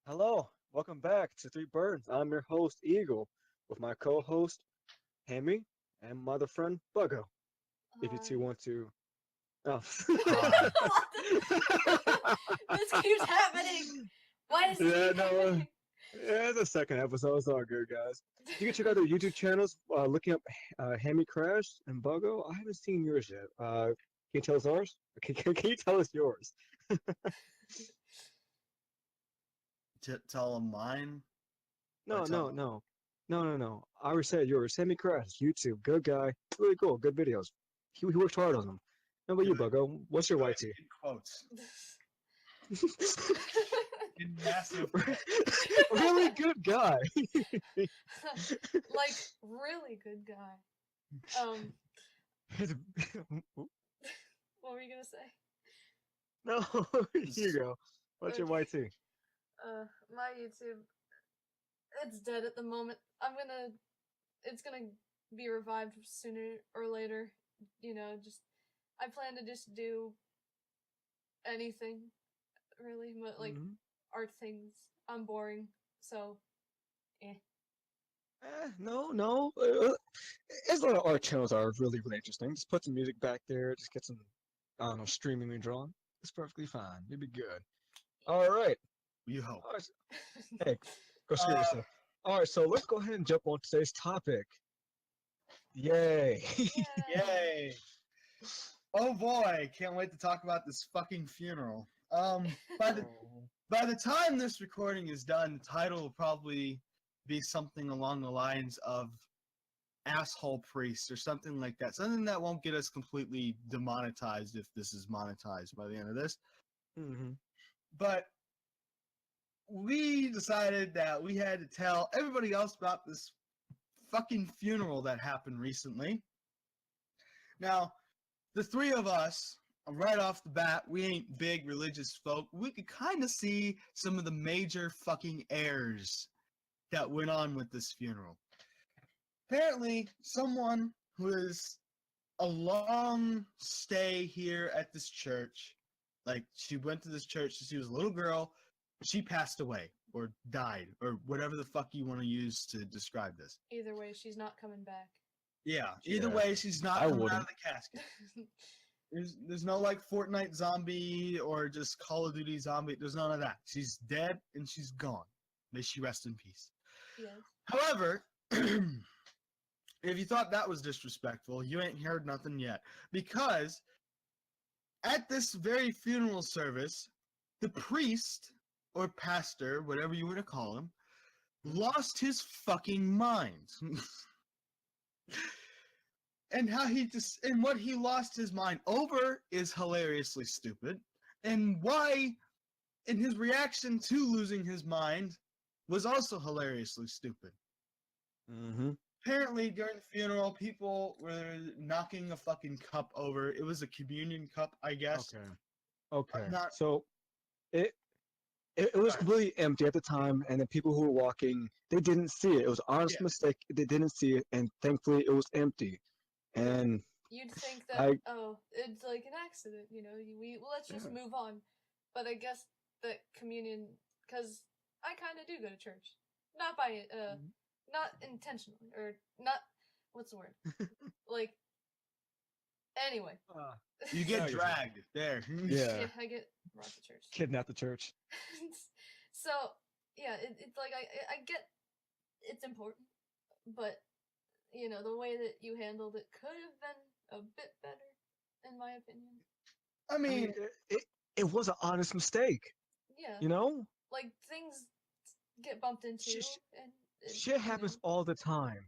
Hello, welcome back to Three Birds. I'm your host, Eagle, with my co-host, Hammy, and my other friend, Buggo. If you two Hi. want to... Oh. Hi. What this keeps happening. Why does this Yeah, keep no, happening? yeah, it's the second episode. It's all good, guys. You can check out their YouTube channels, looking up Hammy Crash and Buggo. I haven't seen yours yet. Can you tell us ours? Can you tell us yours? Tell them mine or No, tell no, them. no. No. I already said yours. Sammy Crash, YouTube, good guy, really cool, good videos. He worked hard on them. How about you, Good, Buggo? What's your good white tee? in quotes. In massive quotes. Really good guy. Like really good guy. What were you gonna say? No, here you go. What's your Okay. white tee? My YouTube, it's dead at the moment. It's gonna be revived sooner or later. Just I plan to just do anything, really, but like Hmm. art things. I'm boring, so eh. No. There's a lot of art channels that are really interesting. Just put some music back there. Just get some, I don't know, streaming and drawing. It's perfectly fine. You'll be good. All right. You hope. All right. Hey, go screw Uh, yourself. All right, so let's go ahead and jump on today's topic. Yay. Yeah. yay. Oh boy, can't wait to talk about this fucking funeral. By the Oh. by the time this recording is done, the title will probably be something along the lines of asshole priest or something like that. Something that won't get us completely demonetized if this is monetized by the end of this. Mm-hmm. But we decided that we had to tell everybody else about this fucking funeral that happened recently. Now, the three of us, right off the bat, we ain't big religious folk. We could kind of see some of the major fucking errors that went on with this funeral. Apparently, someone who is a long stay here at this church, like she went to this church since she was a little girl, she passed away or died or whatever the fuck you want to use to describe this. Either way, she's not coming back. Yeah, either Yeah, way, she's not I coming out wouldn't. of the casket. There's no like Fortnite zombie or just Call of Duty zombie. There's none of that. She's dead and she's gone. May she rest in peace. Yes. However, if you thought that was disrespectful, you ain't heard nothing yet. Because at this very funeral service, the priest or pastor, whatever you were to call him, lost his fucking mind. And how he just and what he lost his mind over is hilariously stupid. And why and his reaction to losing his mind was also hilariously stupid. Mm-hmm. Apparently during the funeral people were knocking a fucking cup over. It was a communion cup, I guess. Okay. Not So it it was right. completely empty at the time, and the people who were walking, they didn't see it. It was an honest Yeah. mistake. They didn't see it, and thankfully it was empty. Yeah. And You'd think that I, it's like an accident, let's just yeah. move on. But I guess that communion, because I kind of do go to church, not by not intentionally or not. What's the word? Like anyway. You Now get you're dragged there. Yeah, I get brought to church. kidnapped the church. So yeah, it's like I get it's important, but the way that you handled it could have been a bit better, in my opinion. I I mean, mean, it was an honest mistake. Yeah, You know, like things get bumped into, shit, and shit happens all the time.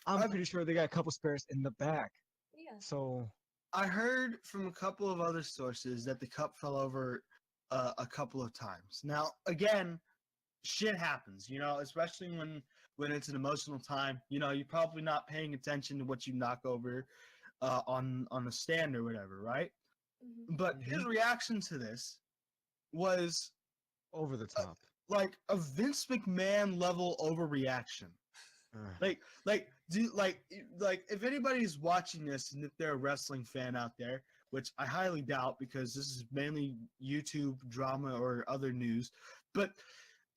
I'm I pretty sure they got a couple spares in the back. yeah, So I heard from a couple of other sources that the cup fell over a couple of times. Now, again, shit happens, especially when it's an emotional time. You're probably not paying attention to what you knock over on a stand or whatever, right? mm-hmm. But his mhm, reaction to this was over the uh, top. like a Vince McMahon level overreaction. Uh, Like if anybody's watching this and if they're a wrestling fan out there, which I highly doubt because this is mainly YouTube drama or other news. But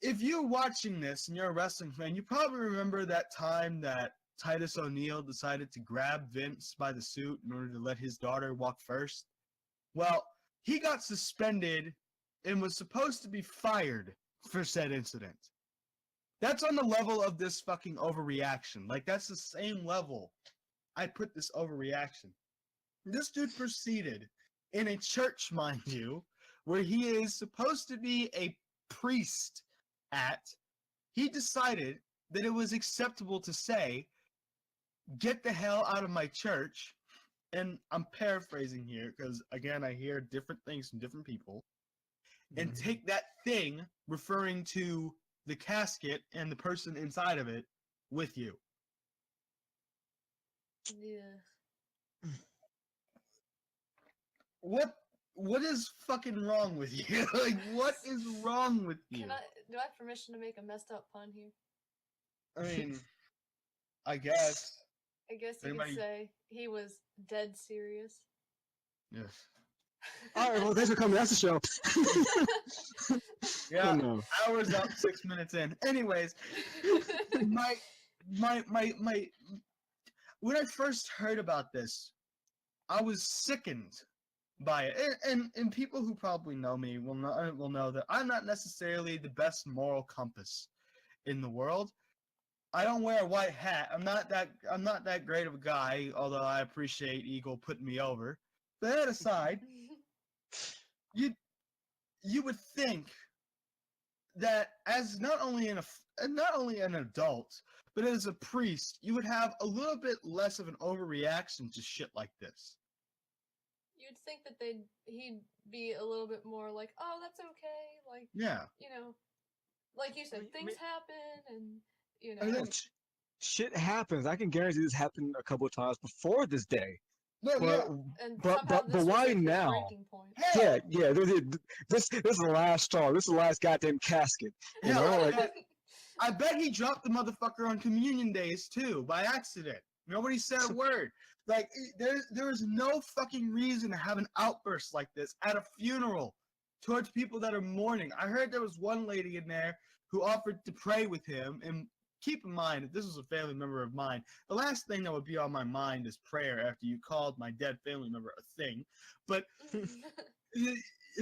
if you're watching this and you're a wrestling fan, you probably remember that time that Titus O'Neil decided to grab Vince by the suit in order to let his daughter walk first. Well, he got suspended and was supposed to be fired for said incident. That's on the level of this fucking overreaction. Like, that's the same level I put this overreaction. This dude proceeded in a church, mind you, where he is supposed to be a priest at. He decided that it was acceptable to say, "Get the hell out of my church." And I'm paraphrasing here because, again, I hear different things from different people. And take that thing, referring to the casket and the person inside of it, with you. Yeah. What is fucking wrong with you? Like, what is wrong with you? Do I have permission to make a messed up pun here? I mean, I guess. I guess you Anybody- could say he was dead serious. Yes. All right, well, thanks for coming. That's the show. Yeah. Oh, no. Hours up, 6 minutes in. Anyways, my when I first heard about this, I was sickened by it. And people who probably know me will know that I'm not necessarily the best moral compass in the world. I don't wear a white hat. I'm not that great of a guy, although I appreciate Eagle putting me over. But that aside, you would think that as not only an adult, but as a priest, you would have a little bit less of an overreaction to shit like this. You'd think that he'd be a little bit more like, oh, that's okay. Like, Yeah. you know, like you said, things happen, and you know. I mean, Shit happens. I can guarantee this happened a couple of times before this day. no, But, yeah. And but, somehow but, this but was, why like, his now? breaking point. Hell, Yeah. This is the last straw. This is the last goddamn casket. You hell, know, like, I bet he dropped the motherfucker on communion days too, by accident. Nobody said a word. Like, there is no fucking reason to have an outburst like this at a funeral towards people that are mourning. I heard there was one lady in there who offered to pray with him. And keep in mind, if this was a family member of mine, the last thing that would be on my mind is prayer after you called my dead family member a thing. But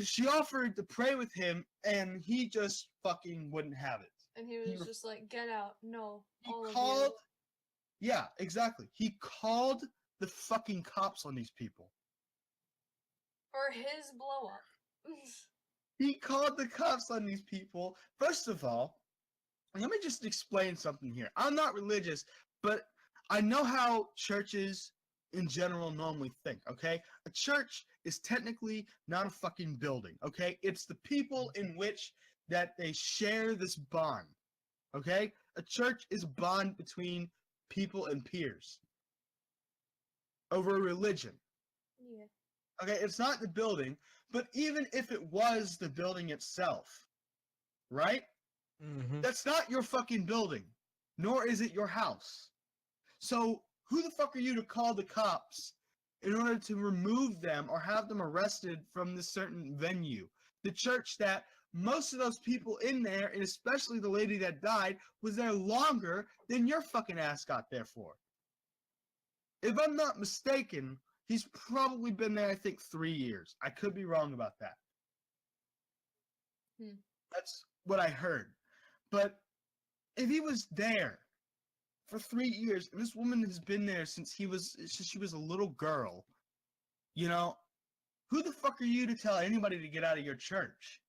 she offered to pray with him, and he just fucking wouldn't have it. And he was just like, get out. No. He All called. of you. Yeah, exactly. He called the fucking cops on these people. For his blow up. He called the cops on these people. First of all, let me just explain something here. I'm not religious, but I know how churches in general normally think, okay? A church is technically not a fucking building, okay? It's the people in which that they share this bond, okay? A church is a bond between people and peers over a religion. Yeah. Okay, it's not the building, but even if it was the building itself, right? That's not your fucking building, nor is it your house. So who the fuck are you to call the cops in order to remove them or have them arrested from this certain venue? The church that most of those people in there, and especially the lady that died, was there longer than your fucking ass got there for. If I'm not mistaken, he's probably been there, I think, 3 years. I could be wrong about that. That's what I heard. But if he was there for 3 years, and this woman has been there since she was a little girl, you know, who the fuck are you to tell anybody to get out of your church?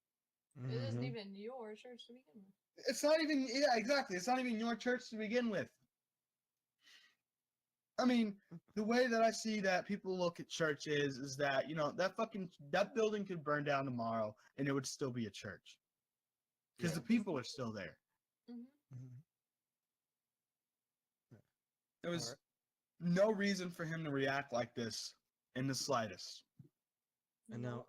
It isn't even your church to begin with. It's not even, yeah, exactly. It's not even your church to begin with. I mean, the way that I see that people look at church is that, you know, that building could burn down tomorrow and it would still be a church. Because the people are still there. There was no reason for him to react like this in the slightest. And now,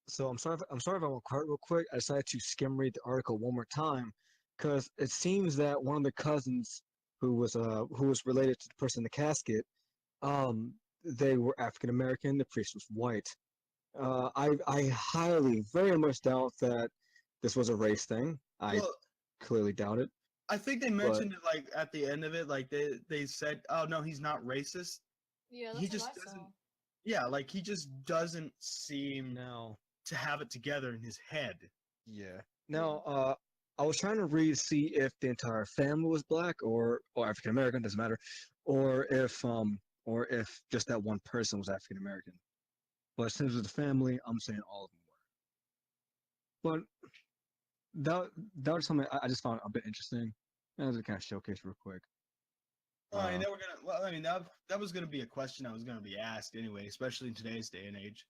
so I'm sorry if I went quiet real quick. I decided to skim read the article one more time because it seems that one of the cousins who was related to the person in the casket, they were African American. The priest was white. I highly, very much doubt that this was a race thing. I Well, clearly doubt it. I think they But mentioned it like at the end of it, like they said, "Oh no, he's not racist." Yeah, He that's what just I saw. doesn't. Yeah, like he just doesn't seem now, to have it together in his head. yeah. Now, I was trying to read see if the entire family was black or African American, doesn't matter, or if just that one person was African American. But since it was the family, I'm saying all of them were. But that was something I just found a bit interesting. And I was kind of showcase real quick. I mean, Uh, they were gonna. Well, I mean, that was gonna be a question that was gonna be asked anyway, especially in today's day and age,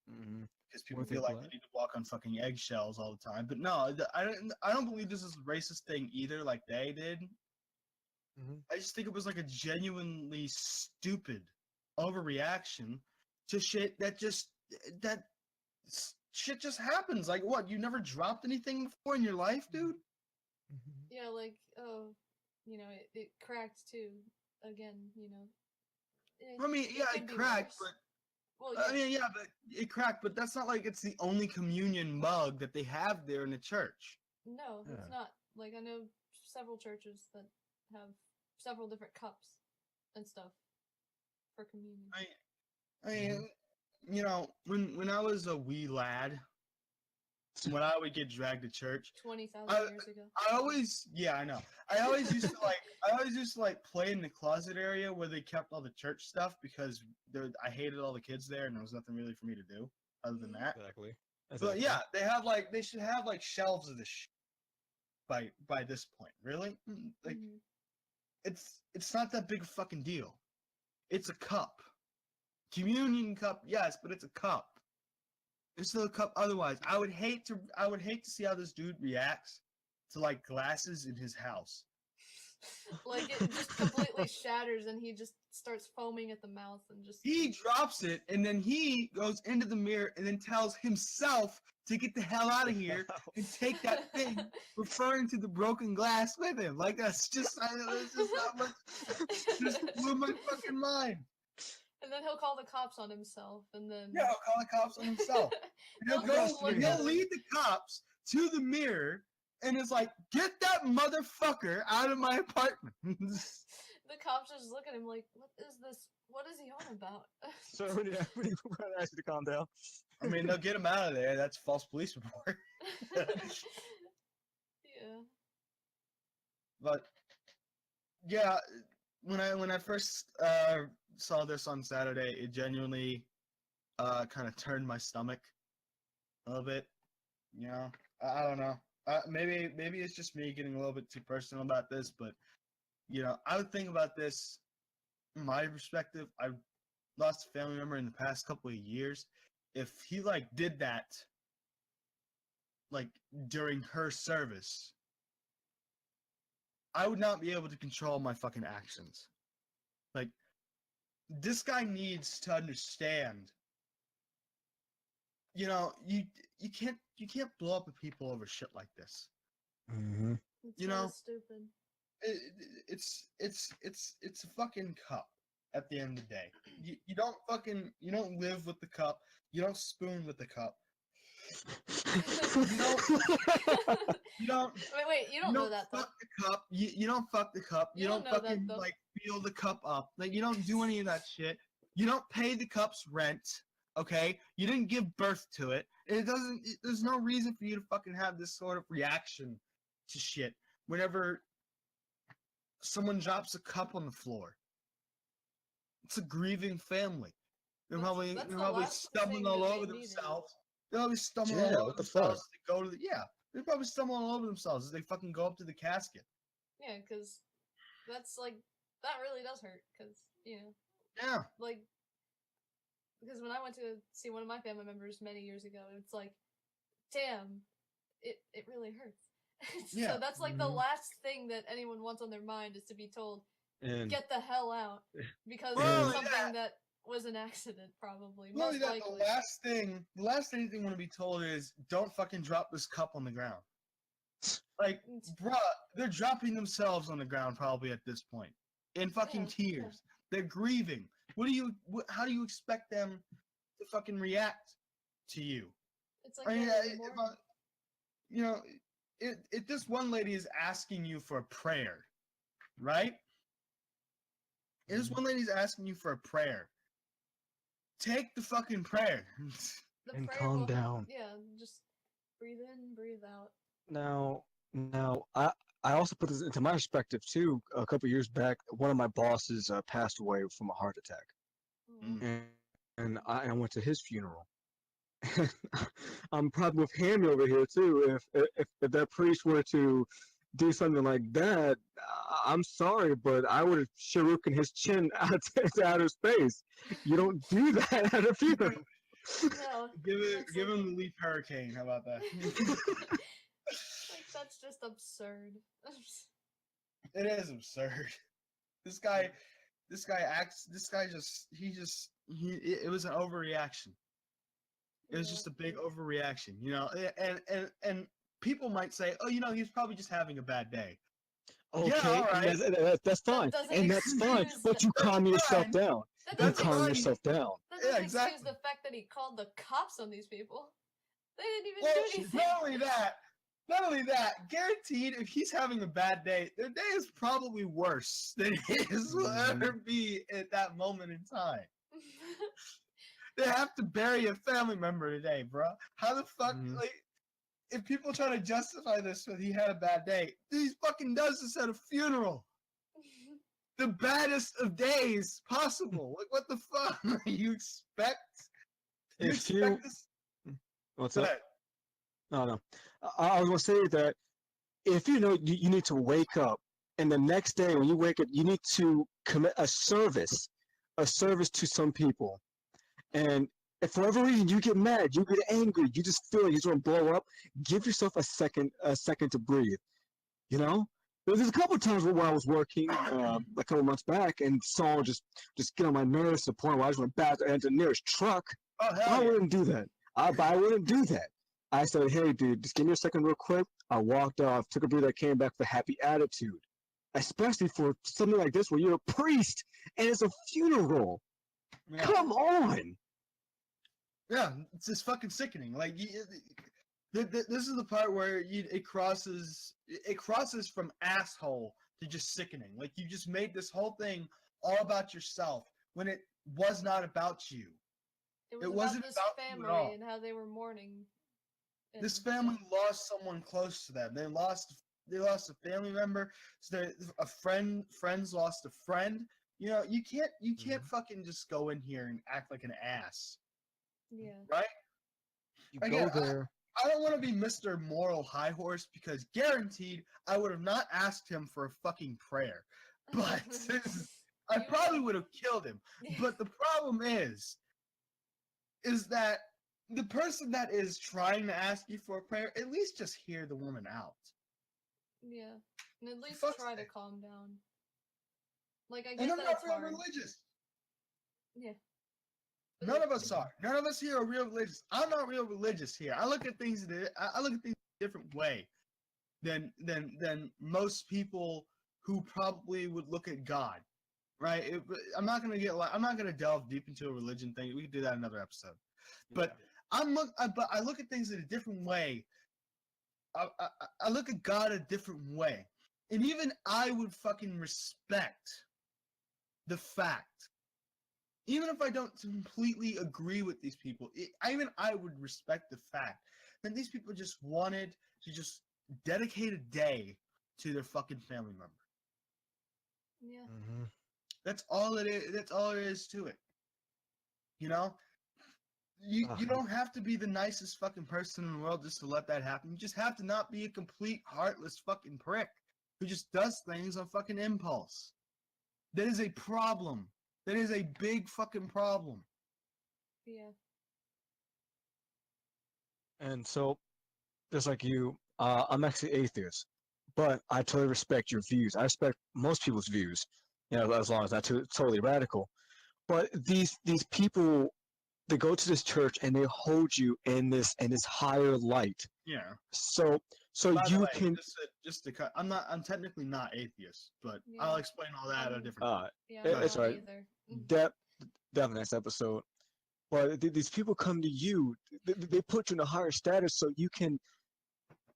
mhm. because people Were they feel like black? they need to walk on fucking eggshells all the time. But no, I don't believe this is a racist thing either, like they did. Mhm. I just think it was like a genuinely stupid overreaction to shit that shit just happens. Like what? You never dropped anything before in your life, dude? Yeah, like, oh, it cracked too. Again, I mean, yeah, could it be cracked, worse. Well, but I mean, yeah, but it cracked. But that's not like it's the only communion mug that they have there in the church. no, it's Yeah. not. Like, I know several churches that have several different cups and stuff for communion. I mean, you know, when I was a wee lad, when I would get dragged to church, 20,000 I, years ago. I always, yeah, I know. I always used to like play in the closet area where they kept all the church stuff because I hated all the kids there and there was nothing really for me to do other than that. Exactly. But yeah, they should have like shelves of this by this point. Really, like Mhm. it's not that big a fucking deal. It's a cup, communion cup, yes, but it's a cup. It's still a cup. Otherwise, I would hate to see how this dude reacts to like glasses in his house. Like, it just completely shatters and he just starts foaming at the mouth and just. He drops it and then he goes into the mirror and then tells himself to get the hell out of here and take that thing, referring to the broken glass with him. Like that's just not much. Just blew my fucking mind. And then he'll call the cops on himself, and then. Yeah, I'll call the cops on himself. They'll He'll go. just look He'll at him. lead the cops to the mirror and it's like, get that motherfucker out of my apartment. The cops just look at him like, what is this? What is he on about? So when you ask you to calm down. I mean, they'll get him out of there. That's false police report. Yeah. But yeah, when I first saw this on Saturday, it genuinely kind of turned my stomach a little bit. You know, I don't know. Maybe it's just me getting a little bit too personal about this, but you know, I would think about this from my perspective. I've lost a family member in the past couple of years. If he like did that like during her service, I would not be able to control my fucking actions. Like, this guy needs to understand. You know, you can't blow up at people over shit like this. Mm-hmm. It's You really know, stupid. It's a fucking cup. At the end of the day, you don't live with the cup. You don't spoon with the cup. You don't. Wait, you don't know that though. Fuck the cup. You don't fuck the cup. You don't know that, fucking though. like feel the cup up. Like you don't do any of that shit. You don't pay the cup's rent. Okay, you didn't give birth to it. It doesn't. There's no reason for you to fucking have this sort of reaction to shit whenever someone drops a cup on the floor. It's a grieving family. They're probably That's the probably last stumbling thing all that they over needed. themselves. They're probably stumbling Yeah, all over what the fuck? themselves as they go to the They're probably stumbling all over themselves as they fucking go up to the casket. Yeah, because that's like that really does hurt. Because Yeah. like because when I went to see one of my family members many years ago, it's like, damn, it really hurts. Yeah. So that's like the Mhm. last thing that anyone wants on their mind is to be told, And get the hell out, because Well, of something yeah. that was an accident, probably. Not only Most that, likely. the last thing they want to be told is don't fucking drop this cup on the ground. Like, bruh, they're dropping themselves on the ground probably at this point. In fucking Yeah, tears. They're grieving. How do you expect them to fucking react to you? It's like I mean, early morning. if this one lady is asking you for a prayer, right? If this one lady's asking you for a prayer, take the fucking prayer. The And prayer calm will, down. yeah, just breathe in, breathe out. Now, I also put this into my perspective too. A couple years back, one of my bosses passed away from a heart attack, Oh, Mm. and I went to his funeral. I'm probably with Hammy over here too. If that priest were to do something like that, I'm sorry, but I would have shuriken his chin out to outer space. You don't do that at a funeral. no. Give him the leaf hurricane. How about that? Like, that's just absurd. It is absurd. This guy it was an overreaction. It was Yeah. just a big overreaction, and people might say, oh, he's probably just having a bad day. Okay, all right. that's fine, doesn't and that's fine. excuse But you calm yourself fine. down. That You That's doesn't, calm fine. yourself down. that Yeah, doesn't exactly. excuse the fact that he called the cops on these people. They didn't even Well, do anything. not only that, guaranteed, if he's having a bad day, their day is probably worse than his will ever be at that moment in time. They have to bury a family member today, bro. How the fuck, if people try to justify this with he had a bad day, he fucking does this at a funeral. The baddest of days possible. Like, what the fuck? You expect? If You you, expect this? what's Go up? ahead. No. I was gonna say that if you know you need to wake up, and the next day when you wake up, you need to commit a service to some people, and if for whatever reason you get mad, you get angry, you just feel like you're gonna blow up, give yourself a second to breathe. You know, there's a couple of times when I was working a couple months back, and someone just get on my nerves to the point where I just went back to the nearest truck. Oh, hell I yeah. wouldn't do that. I wouldn't do that. I said, hey, dude, just give me a second real quick. I walked off, took a breather, came back with a happy attitude. Especially for something like this where you're a priest and it's a funeral. Yeah. Come on. Yeah, it's just fucking sickening. Like, this is the part where it crosses from asshole to just sickening. Like, you just made this whole thing all about yourself when it was not about you. It wasn't about this about you at all. family and how they were mourning. This family lost someone close to them. They lost a family member. So friends lost a friend. You can't fucking just go in here and act like an ass. Yeah. Right? You Again, go there. I don't want to be Mr. Moral High Horse because guaranteed I would have not asked him for a fucking prayer. But I probably would have killed him. But the problem is that the person that is trying to ask you for a prayer, at least just hear the woman out. Yeah. And at least Fuck's try to sake. calm down. Like, I And get I'm that not it's real hard. religious. Yeah. None of us are. None of us here are real religious. I'm not real religious here. I look at things a different way than most people who probably would look at God. Right? I'm not gonna delve deep into a religion thing. We could do that in another episode. But I look at things in a different way. I look at God a different way, and even I would fucking respect the fact, even if I don't completely agree with these people, I would respect the fact that these people just wanted to just dedicate a day to their fucking family member. Yeah. Mm-hmm. That's all it is. That's all there is to it. You don't have to be the nicest fucking person in the world just to let that happen. You just have to not be a complete heartless fucking prick who just does things on fucking impulse. That is a problem. That is a big fucking problem. Yeah. And so, just like you, I'm actually atheist, but I totally respect your views. I respect most people's views, as long as not totally radical. But these people, they go to this church and they hold you in this higher light. Yeah. So So By the you way, can. just to cut. I'm technically not atheist, but Yeah. I'll explain all that at a different time. Yeah, It- I'm it's not right. either. Definitely next episode. But these people come to you. They put you in a higher status so you can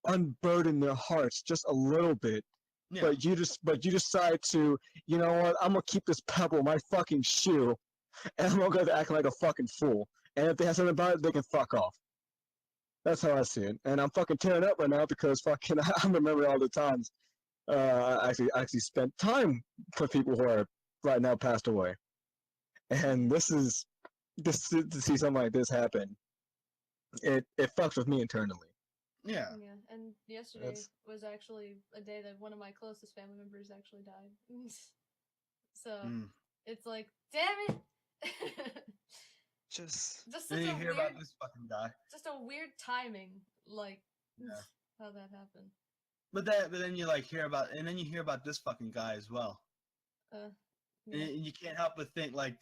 unburden their hearts just a little bit. Yeah. But you decide to, you know what? I'm gonna keep this pebble in my fucking shoe, and I'm gonna act like a fucking fool. And if they have something about it, they can fuck off. That's how I see it. And I'm fucking tearing up right now because fucking I remember all the times I actually spent time with people who are right now passed away. And this to see something like this happen, it fucks with me internally. Yeah. Yeah, and yesterday That's- was actually a day that one of my closest family members actually died. So Mm. it's like, damn it! Just Just And such you a hear weird, about this fucking guy. just a weird timing, like Yeah. how that happened. But then you hear about this fucking guy as well. Yeah. And you can't help but think that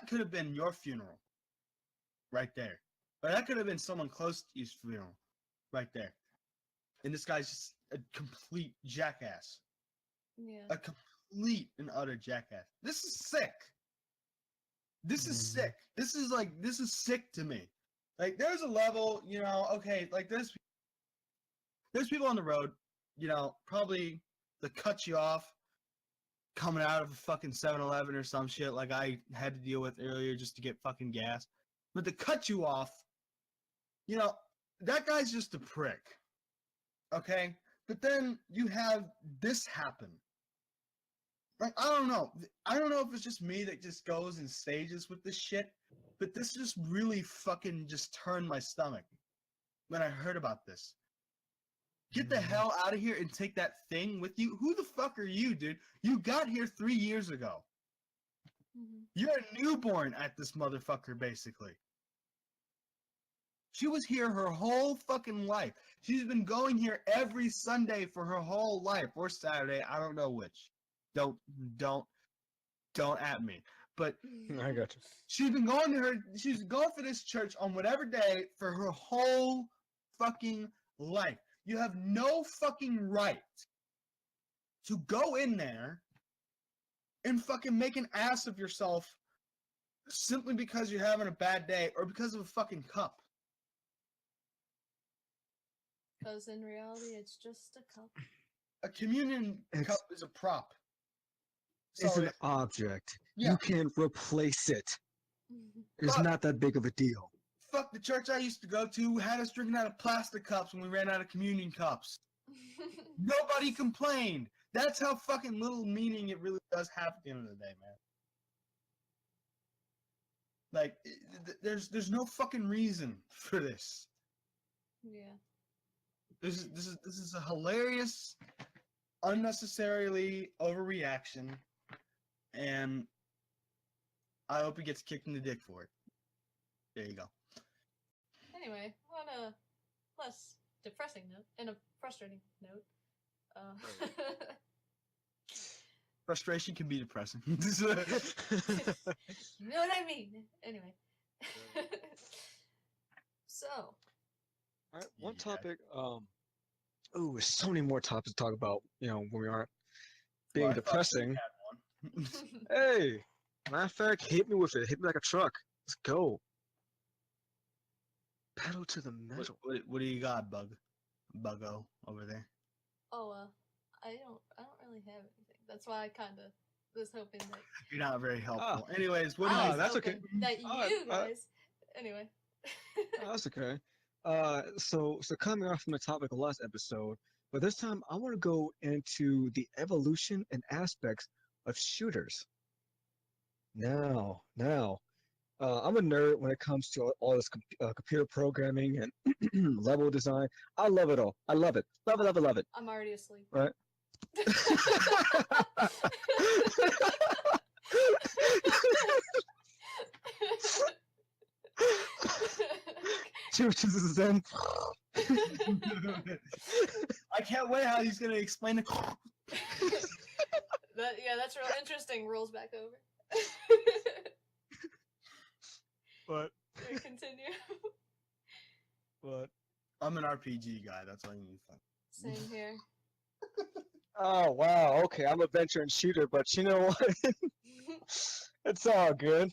could have been your funeral, right there, or that could have been someone close to your funeral, right there. And this guy's just a complete jackass, Yeah. a complete and utter jackass. This is sick. This is sick. This is sick to me. Like, there's a level, okay, like there's people on the road, probably that cut you off coming out of a fucking 7-Eleven or some shit like I had to deal with earlier just to get fucking gas. But to cut you off, that guy's just a prick. Okay? But then you have this happen. Like, I don't know. I don't know if it's just me that just goes in stages with this shit, but this just really fucking just turned my stomach when I heard about this. Get the hell out of here and take that thing with you. Who the fuck are you, dude? You got here 3 years ago. Mhm. You're a newborn at this motherfucker, basically. She was here her whole fucking life. She's been going here every Sunday for her whole life, or Saturday, I don't know which. Don't at me. But I got you. she's going for this church on whatever day for her whole fucking life. You have no fucking right to go in there and fucking make an ass of yourself simply because you're having a bad day or because of a fucking cup. Because in reality, it's just a cup. A communion cup is a prop. It's So an object. yeah. You can replace it. It's Fuck. not that big of a deal. Fuck, the church I used to go to had us drinking out of plastic cups when we ran out of communion cups. Nobody complained. That's how fucking little meaning it really does have at the end of the day, man. Like, there's no fucking reason for this. Yeah. This is a hilarious, unnecessarily overreaction, and I hope he gets kicked in the dick for it. There you go. Anyway, on a less depressing note, and a frustrating note, Frustration can be depressing. you know what I mean? Anyway. So. All right, one Yeah. topic. Ooh, there's so many more topics to talk about. When we aren't being Well, I thought depressing. you had one. Hey, matter of fact, hit me with it. Hit me like a truck. Let's go. Pedal to the metal. What do you got, Buggo over there? Oh, I don't really have anything. That's why I kind of was hoping that. You're not very helpful. Anyways, what do I you? was that's okay. hoping that you guys. Anyway. Oh, that's okay. So coming off from the topic of last episode, but this time I want to go into the evolution and aspects of shooters. Now, I'm a nerd when it comes to all this computer programming and level design. I love it all. I love it. Love it. Love it. I'm already asleep. Right. Chooses then. I can't wait how he's gonna explain it. That's real interesting. Rolls back over. But Continue. but I'm an RPG guy. That's why I need fun. Same here. Oh wow, okay, I'm a venture and shooter, but you know what? It's all good.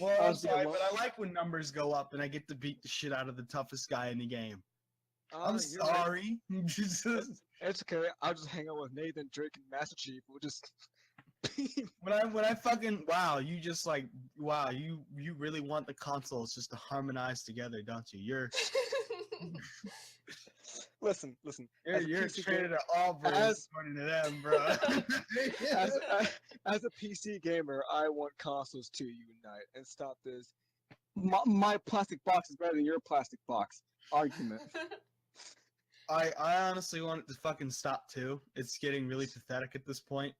Well, I I'm was being sorry, mo- but I like when numbers go up and I get to beat the shit out of the toughest guy in the game. I'm You're right. sorry. It's okay. I'll just hang out with Nathan, Drake, and Master Chief. We'll just. when I fucking wow, you really want the consoles just to harmonize together, don't you? Listen. As a You're PC traded gamer, at Auburn as- according to them, bro. as a PC gamer, I want consoles to unite and stop this. My plastic box is better than your plastic box argument. I honestly want it to fucking stop too. It's getting really pathetic at this point.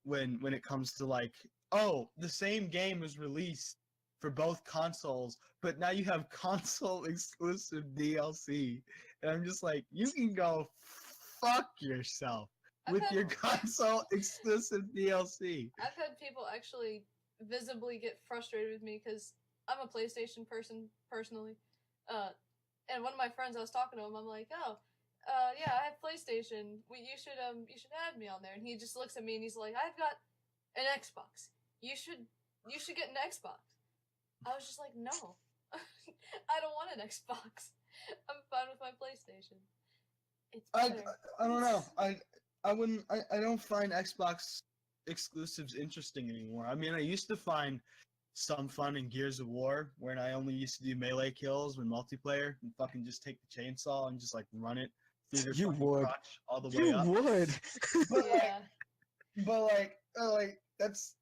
When it comes to like, oh, the same game was released for both consoles, but now you have console exclusive DLC, and I'm just like, you can go fuck yourself with your console exclusive DLC. I've had people actually visibly get frustrated with me because I'm a PlayStation person personally. And one of my friends, I was talking to him, I'm like, oh, yeah, I have PlayStation. You should add me on there. And he just looks at me and he's like, I've got an Xbox. You should get an Xbox. I was just like, no, I don't want an Xbox. I'm fine with my PlayStation. It's better. I don't know. I don't find Xbox exclusives interesting anymore. I mean, I used to find some fun in Gears of War, when I only used to do melee kills when multiplayer and fucking just take the chainsaw and just like run it through their You fucking would. crotch all the way You up. would. Yeah. But that's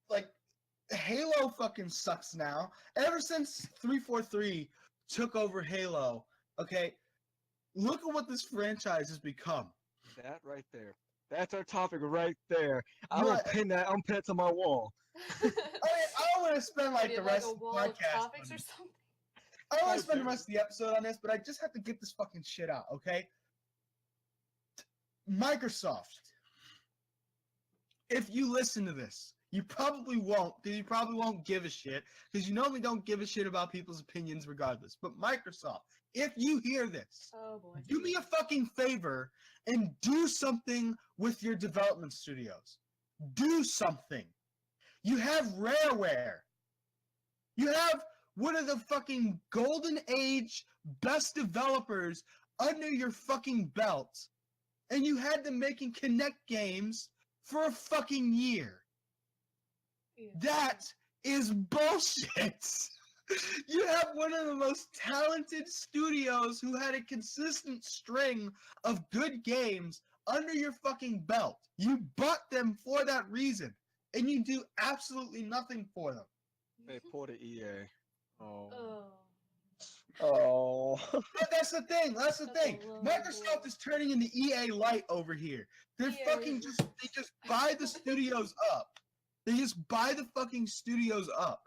like Halo fucking sucks now. Ever since 343 took over Halo, okay, look at what this franchise has become. That right there. That's our topic right there. I'm You gonna like- pin that. I'm pin it to my wall. I don't want to spend like Do the you have, rest a of the wall of podcast. topics on or it. something? I don't want to spend the rest of the episode on this, but I just have to get this fucking shit out, okay? Microsoft, if you listen to this, you probably won't, because you probably won't give a shit, because you normally don't give a shit about people's opinions regardless. But Microsoft, if you hear this, Oh boy. do me a fucking favor and do something with your development studios. Do something. You have Rareware. You have one of the fucking golden age best developers under your fucking belt, and you had them making Kinect games for a fucking year. Yeah. That is bullshit. You have one of the most talented studios who had a consistent string of good games under your fucking belt. You bought them for that reason, and you do absolutely nothing for them. They pulled the EA. Oh. Oh. Oh. But that's the thing. That's the That's a thing. low Microsoft blow. is turning into EA Light over here. They're EA. fucking they just buy the studios up. They just buy the fucking studios up.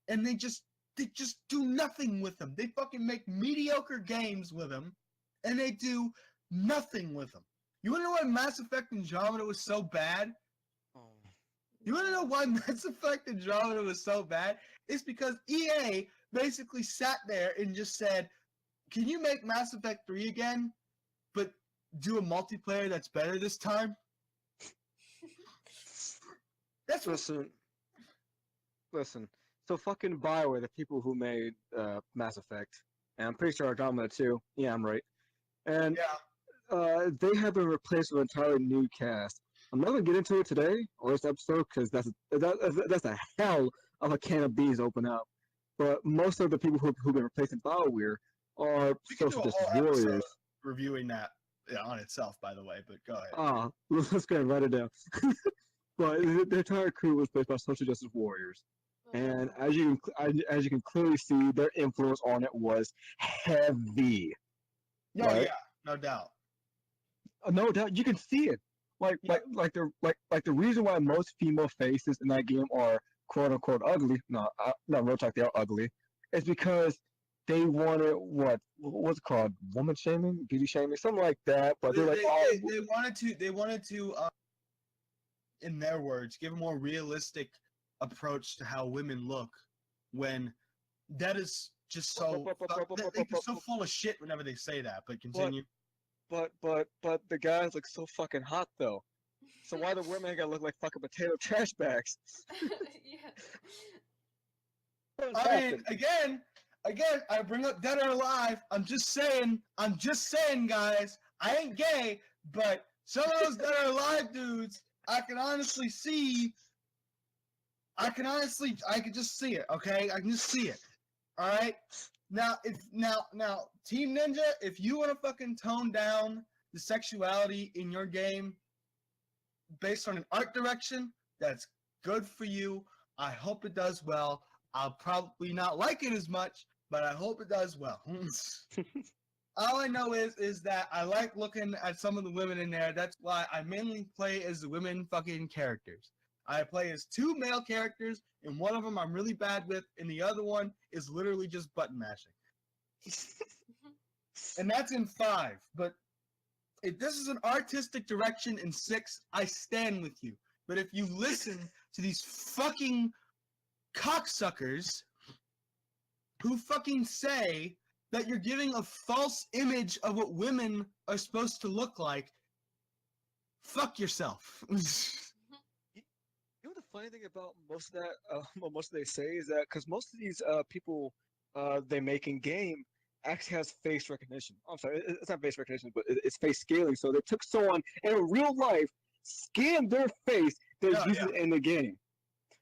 And they just do nothing with them. They fucking make mediocre games with them, and they do nothing with them. You wanna know why Mass Effect Andromeda was so bad? Oh. You wanna know why Mass Effect Andromeda was so bad? It's because EA basically sat there and just said, can you make Mass Effect 3 again, but do a multiplayer that's better this time? That's what... Listen. So fucking Bioware, the people who made Mass Effect, and I'm pretty sure Andromeda too. Yeah, I'm right. And Yeah. they have been replaced with an entirely new cast. I'm not gonna get into it today or this episode because that's a hell of a can of beans open up. But most of the people who've been replacing BioWare are We can do social a justice whole episode warriors. reviewing that on itself, by the way, but go ahead. Ah, let's go and write it down. But the entire crew was placed by social justice warriors, and Oh. as you can clearly see, their influence on it was heavy. Oh, right? yeah, no doubt. No doubt, you can see it. Like the reason why most female faces in that game are quote unquote ugly. No, real talk, they are ugly. It's because they wanted what's it called, woman shaming, beauty shaming, something like that. But they're like, They wanted to, in their words, give a more realistic approach to how women look, when that is just so they're so full of shit whenever they say that. But continue. But the guys look so fucking hot though. So why the women gotta look like fucking potato trash bags? Yeah. I mean, again, I bring up Dead or Alive. I'm just saying, guys. I ain't gay, but some of those Dead or Alive dudes, I can honestly see. I can just see it. Okay, I can just see it. All right. Now, Team Ninja, if you want to fucking tone down the sexuality in your game based on an art direction, that's good for you. I hope it does well. I'll probably not like it as much, but I hope it does well. All I know is that I like looking at some of the women in there. That's why I mainly play as the women fucking characters. I play as 2 male characters, and one of them I'm really bad with, and the other one is literally just button mashing. And that's in 5. But if this is an artistic direction in 6, I stand with you. But if you listen to these fucking cocksuckers who fucking say that you're giving a false image of what women are supposed to look like, fuck yourself. You know the funny thing about most of that, what most of they say is that because most of these people they make in game actually has face recognition. I'm sorry, it's not face recognition, but it's face scaling. So they took someone in real life, scanned their face, they use it in the game.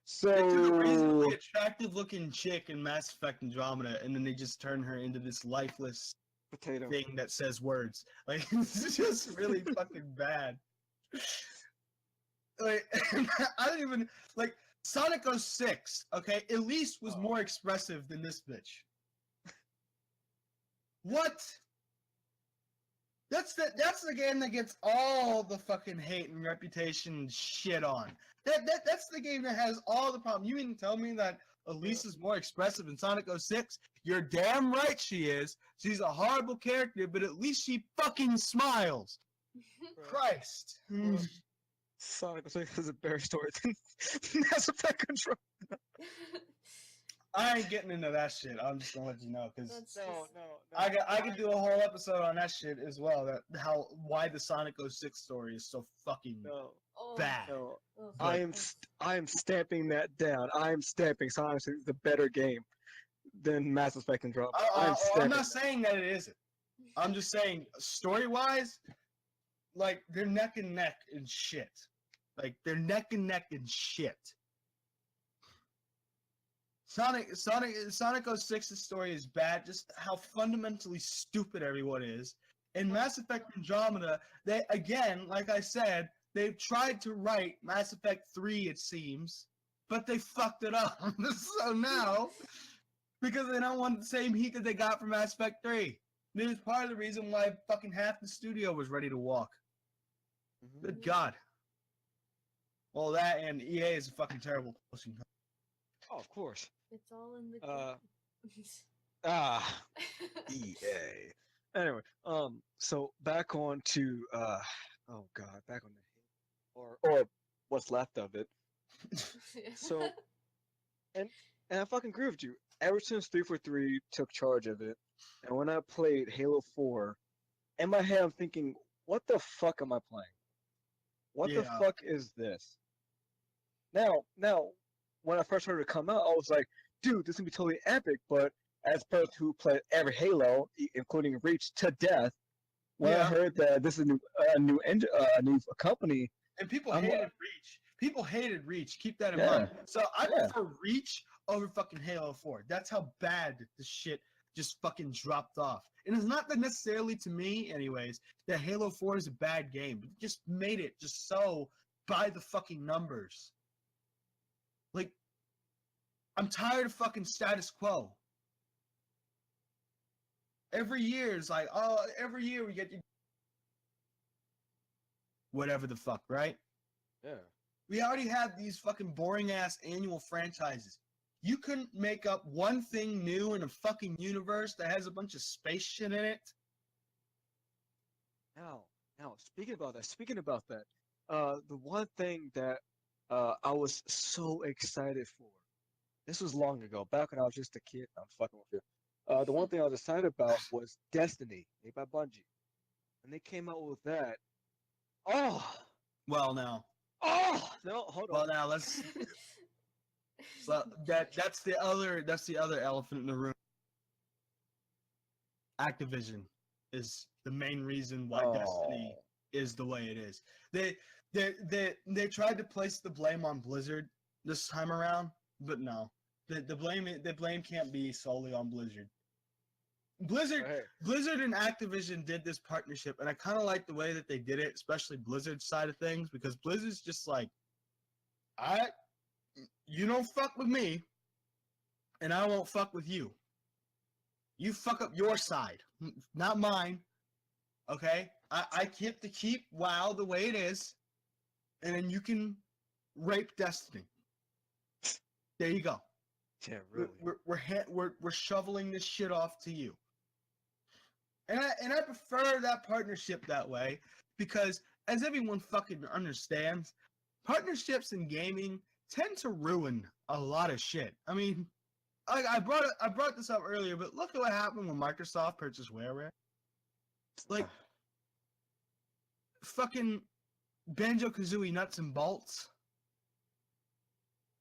So they took a reasonably attractive looking chick in Mass Effect Andromeda, and then they just turn her into this lifeless potato thing that says words. Like, it's just really fucking bad. Like, I don't even like Sonic 06. Okay, at least was more expressive than this bitch. What? That's the game that gets all the fucking hate and reputation shit on. That's the game that has all the problem. You mean to tell me that Elise is more expressive in Sonic 06? You're damn right she is. She's a horrible character, but at least she fucking smiles. Christ. Sonic 06 has a better story than Mass Effect Control. I ain't getting into that shit. I'm just gonna let you know because No. I could do a whole episode on that shit as well. That why the Sonic 06 story is so fucking bad. No. I am stamping that down. I am stamping Sonic 06 is a better game than Mass Effect Control. I'm not saying that it isn't. I'm just saying story wise, like they're neck and neck in shit. Like they're neck and neck in shit. Sonic 06's story is bad, just how fundamentally stupid everyone is. In Mass Effect Andromeda, they, again, like I said, they've tried to write Mass Effect 3, it seems, but they fucked it up. So now, because they don't want the same heat that they got from Mass Effect 3. This is part of the reason why fucking half the studio was ready to walk. Mm-hmm. Good God. Well, that and EA is a fucking terrible publishing company. Oh, of course. It's all in the EA. Anyway, so back on to back on the or what's left of it. So, and I fucking agree with you. Ever since 343 took charge of it, and when I played Halo 4, in my head I'm thinking, what the fuck am I playing? What the fuck is this? Now, when I first heard it come out, I was like, dude, this is gonna be totally epic. But as a person who played every Halo, including Reach, to death, when I heard that this is a new company, and people hated Reach. Keep that in mind. So I prefer Reach over fucking Halo 4. That's how bad the shit just fucking dropped off. And it's not that necessarily to me, anyways, that Halo 4 is a bad game. It just made it just so by the fucking numbers. Like, I'm tired of fucking status quo. Every year is like, every year we get you. Whatever the fuck, right? Yeah. We already have these fucking boring ass annual franchises. You couldn't make up one thing new in a fucking universe that has a bunch of space shit in it? Now, speaking about that, the one thing that I was so excited for. This was long ago, back when I was just a kid. I'm fucking with The one thing I was excited about was Destiny, made by Bungie, and they came out with that. Oh, Well, now, no, hold well on. now let's. So that's the other elephant in the room. Activision is the main reason why Destiny is the way it is. They tried to place the blame on Blizzard this time around, but no. The blame can't be solely on Blizzard. Hey, Blizzard and Activision did this partnership, and I kind of like the way that they did it, especially Blizzard's side of things, because Blizzard's just like, you don't fuck with me, and I won't fuck with you. You fuck up your side, not mine. Okay? I keep to keep WoW the way it is, and then you can rape Destiny. There you go. yeah, really. We're shoveling this shit off to you. And I prefer that partnership that way because, as everyone fucking understands, partnerships in gaming tend to ruin a lot of shit. I mean, I brought this up earlier, but look at what happened when Microsoft purchased WarWare. Like, fucking Banjo-Kazooie nuts and bolts.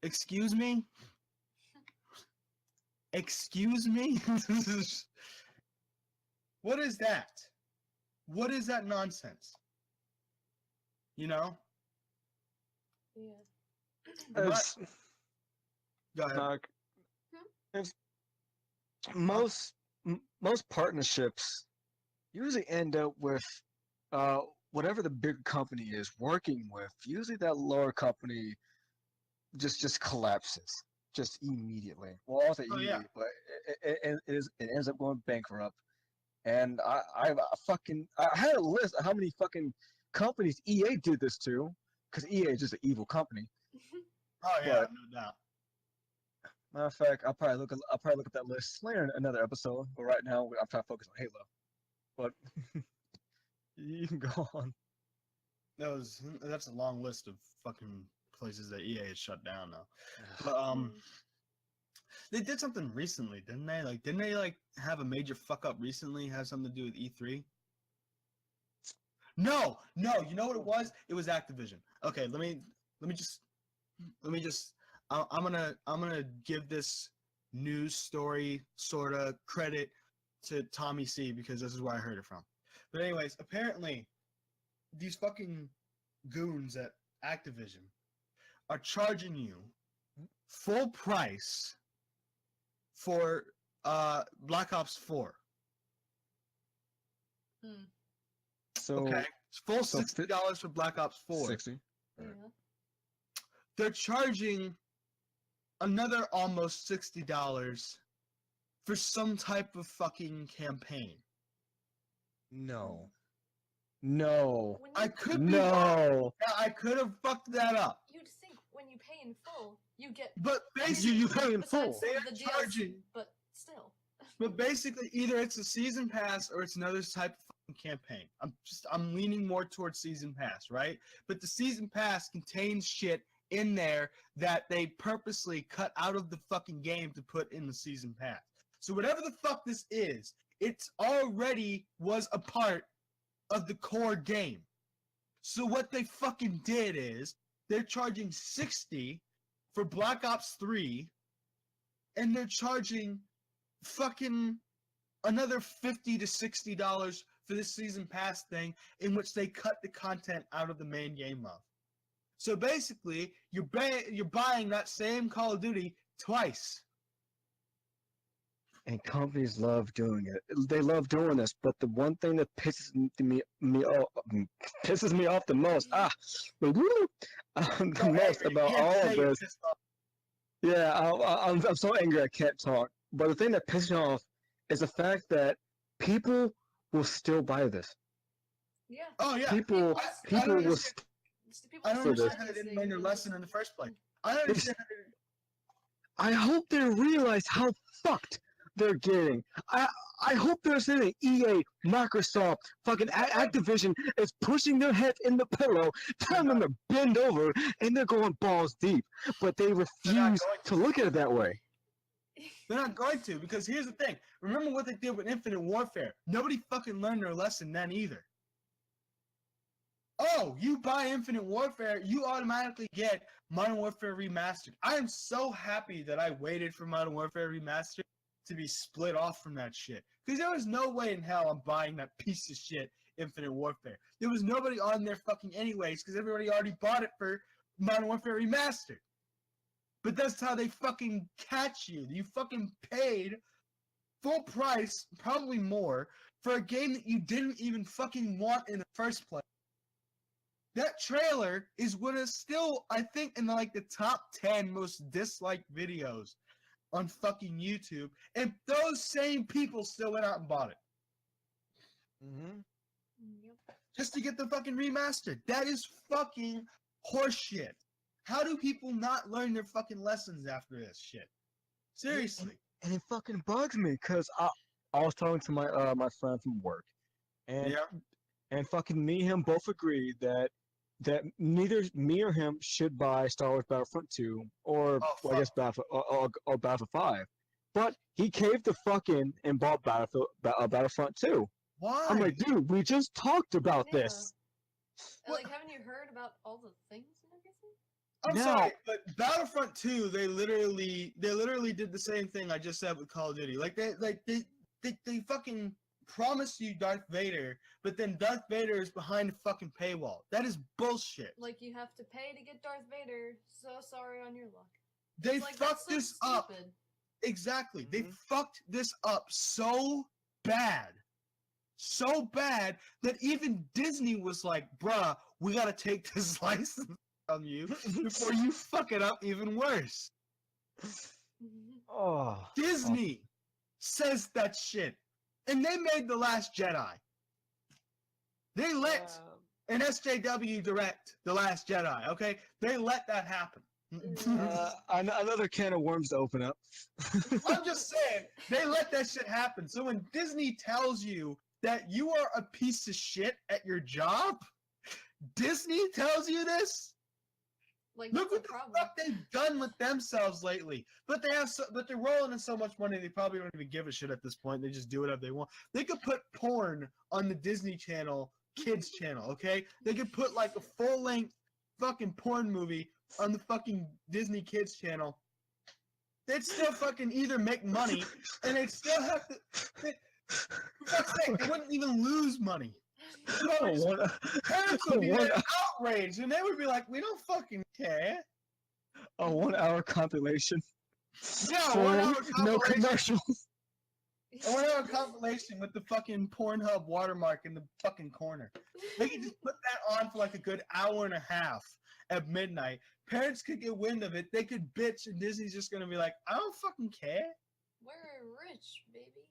Excuse me? Excuse me? What is that? What is that nonsense? You know? Yeah. It's, Go ahead. it's, most partnerships usually end up with whatever the big company is working with. Usually that lower company just collapses just immediately. Well, I'll say immediately, but it ends up going bankrupt. And I had a list of how many fucking companies EA did this to, because EA is just an evil company. Oh yeah, But, no doubt. matter of fact, I'll probably look at that list later in another episode. But right now, I'm trying to focus on Halo. But you can go on. That's a long list of fucking places that EA has shut down now. But they did something recently, didn't they? Didn't they have a major fuck up recently? Have something to do with E3? No. You know what it was? It was Activision. Okay, let me just. I'm gonna give this news story sorta credit to Tommy C because this is where I heard it from. But anyways, apparently, these fucking goons at Activision are charging you full price for Black Ops 4. So Okay, it's full $60 for Black Ops 4. 60. Yeah. They're charging another almost $60 for some type of fucking campaign. No. When I you, could be wrong. No. Yeah, I could have fucked that up. you'd think when you pay in full, you get But basically, You pay in full. besides some of the They are charging. DLC, but still. But basically, either it's a season pass or it's another type of fucking campaign. I'm leaning more towards season pass, right? But the season pass contains shit in there that they purposely cut out of the fucking game to put in the season pass. So whatever the fuck this is, it's already was a part of the core game. So what they fucking did is they're charging $60 for Black Ops 3 and they're charging fucking another $50 to $60 for this season pass thing in which they cut the content out of the main game of. So basically, you're buying that same Call of Duty twice. And companies love doing it. They love doing this, but the one thing that pisses me off the most, the most about all of this. Yeah, I'm so angry I can't talk. But the thing that pisses me off is the fact that people will still buy this. Yeah. Oh yeah. People will. I don't So understand the- how they didn't learn their lesson in the first place. I don't understand. I hope they realize how fucked they're getting. I hope they're saying EA, Microsoft, fucking Activision is pushing their heads in the pillow, telling them to bend over, and they're going balls deep. But they refuse to look at it that way. They're not going to, because here's the thing. Remember what they did with Infinite Warfare. Nobody fucking learned their lesson then either. Oh, you buy Infinite Warfare, you automatically get Modern Warfare Remastered. I am so happy that I waited for Modern Warfare Remastered to be split off from that shit. Because there was no way in hell I'm buying that piece of shit Infinite Warfare. There was nobody on there fucking anyways, because everybody already bought it for Modern Warfare Remastered. But that's how they fucking catch you. You fucking paid full price, probably more, for a game that you didn't even fucking want in the first place. That trailer is what is still, I think, in like the top 10 most disliked videos on fucking YouTube, and those same people still went out and bought it. Mm-hmm. Yep. Just to get the fucking remastered. That is fucking horseshit. How do people not learn their fucking lessons after this shit? Seriously. And it fucking bugs me, because I was talking to my friend from work, and fucking me and him both agreed that neither me or him should buy Star Wars Battlefront 2 or I guess Battlefield 5. But he caved the fuck in and bought Battlefront 2. Why? I'm like, dude, we just talked about this. And, like, haven't you heard about all the things and everything? I'm No. sorry, but Battlefront 2, they literally did the same thing I just said with Call of Duty. Like they fucking promise you Darth Vader, but then Darth Vader is behind a fucking paywall. That is bullshit. Like, you have to pay to get Darth Vader. So sorry on your luck. They It's like, fucked that's this so up. stupid. Exactly. They Mhm. fucked this up so bad. So bad that even Disney was like, bruh, we gotta take this license from you before you fuck it up even worse. Oh. Disney says that shit. And they made The Last Jedi. They let an SJW direct The Last Jedi, okay? They let that happen. Another can of worms to open up. I'm just saying, they let that shit happen. So when Disney tells you that you are a piece of shit at your job, Disney tells you this? Like, Look that's what a the problem. fuck they've done with themselves lately. But they're rolling in so much money they probably don't even give a shit at this point. They just do whatever they want. They could put porn on the Disney Channel, kids channel, okay? They could put like a full-length fucking porn movie on the fucking Disney Kids channel. They'd still fucking either make money, and they'd still have to. For fuck's sake, they wouldn't even lose money. Parents would be like outraged, and they would be like, "We don't fucking care." A 1 hour compilation. Yeah, For 1 hour no compilation. commercials. A 1 hour compilation with the fucking Pornhub watermark in the fucking corner. They could just put that on for like a good hour and a half at midnight. Parents could get wind of it. They could bitch, and Disney's just gonna be like, "I don't fucking care." We're rich, baby.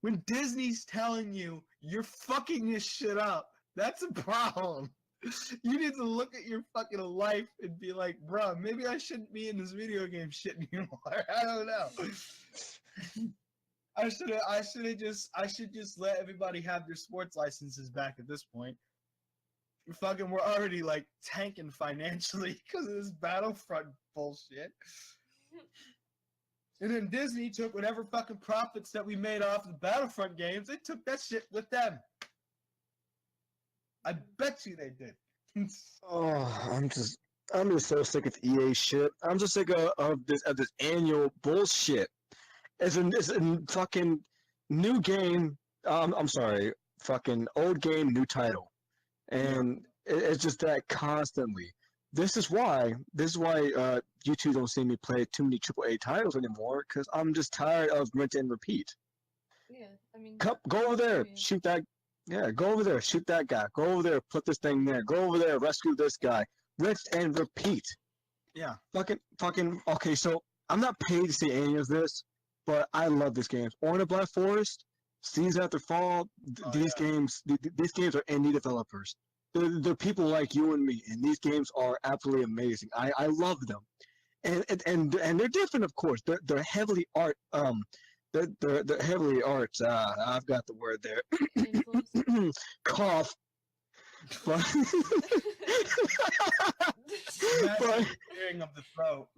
When Disney's telling you you're fucking this shit up, that's a problem. You need to look at your fucking life and be like, bruh, maybe I shouldn't be in this video game shit anymore. I don't know. I should just let everybody have their sports licenses back at this point. We're already like tanking financially because of this Battlefront bullshit. And then Disney took whatever fucking profits that we made off the Battlefront games, they took that shit with them. I bet you they did. Oh, I'm just so sick of EA shit. I'm just sick of this annual bullshit. It's a fucking new game. I'm sorry, fucking old game, new title, and it's just that constantly. This is why you two don't see me play too many AAA titles anymore, because I'm just tired of rinse and repeat. Yeah, I mean. Go over there, shoot that. Yeah, go over there, shoot that guy. Go over there, put this thing there. Go over there, rescue this guy. Rinse and repeat. Yeah. Fucking. Okay, so I'm not paid to see any of this, but I love this game. Orna Black Forest, Season After Fall. These games are indie developers. They're people like you and me, and these games are absolutely amazing. I love them, and they're different, of course. They're heavily art. They're heavily art. I've got the word there. Cough. But Hearing of the throat.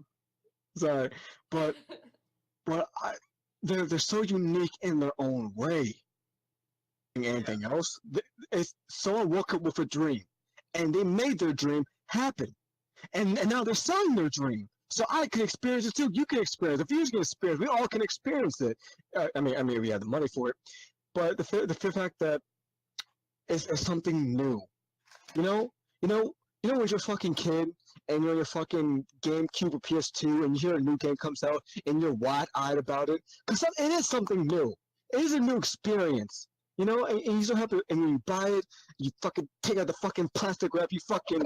Sorry, but they're so unique in their own way. Anything else, it's someone woke up with a dream, and they made their dream happen, and now they're selling their dream. So I can experience it too. You can experience it. If you can experience, we all can experience it. I mean, we have the money for it, but the fact that it's something new. You know, you know, when you're a fucking kid and you're on your fucking GameCube or PS2 and you hear a new game comes out and you're wide-eyed about it because it is something new. It is a new experience. You know, and you don't have to. And when you buy it, you fucking take out the fucking plastic wrap. You fucking